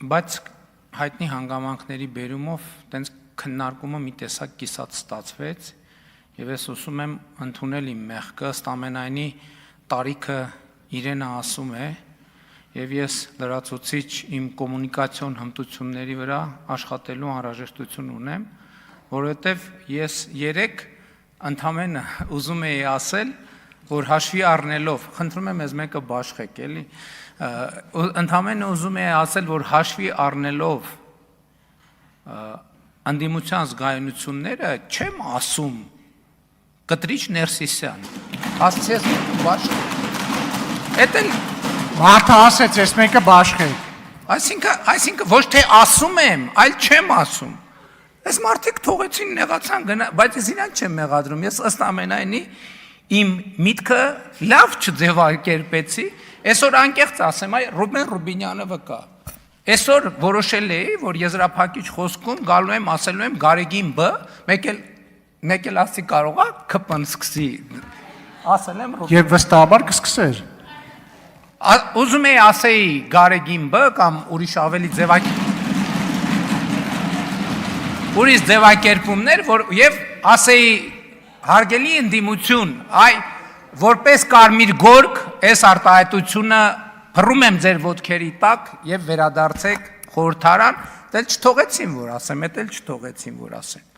Բայց հայտնի հանգամանքների բերումով տենց քննարկումը մի տեսակ կիսած ստացվեց եւ ես ուզում եմ ընդունել իմ մեղքը, ըստ ամենայնի տարիքը իրենը ասում է եւ ես լրացուցիչ իմ կոմունիկացիոն հմտությունների վրա աշխատելու անհրաժեշտություն ունեմ, որովհետեւ ես երեք ընդամենը ուզում էի ասել, որ հաշվի առնելով, խնդրում եմ ես մեկը բաշխեք, էլի, ընդամենը ուզում էի ասել, որ հաշվի առնելով անդիմության զգայունությունները չեմ ասում Կտրիչ Ներսիսյան, ասեցի ես բաշխեք, էդ էլ մարդը ասեց, ես մեկը բաշխեք, այսինքն ոչ թե ասում եմ, այլ չեմ ասում, ես մարդիկ թողեցին նեղացան գնա, բայց ես իրան չեմ մեղադրում, ես ըստ ամենայնի իմ միտքը լավ չձևակերպեցի, այսօր անկեղծ ասեմ, այ Ռուբեն Ռուբինյանը վկա, այսօր որոշել էի, որ եզրափակիչ խոսքում գալու եմ, ասելու եմ Գարեգին Բ, մեկ էլ ասի կարողա ԿՊ-ն սկսի, ասել եմ Ռուբեն։ Եվ վստահաբար կսկսեր։ Ուզում էի ասեի Գարեգին Բ կամ ուրիշ ավելի ուրիշ ձևակերպումներ, եւ ասեի հարգելի ընդդիմություն, այ որպես կարմիր գորգ, այս արտահայտությունը փռում եմ ձեր ոտքերի տակ եւ վերադարձեք խորհրդարան, դել չթողեցին որ ասեմ, էդ էլ չթողեցին որ ասեմ։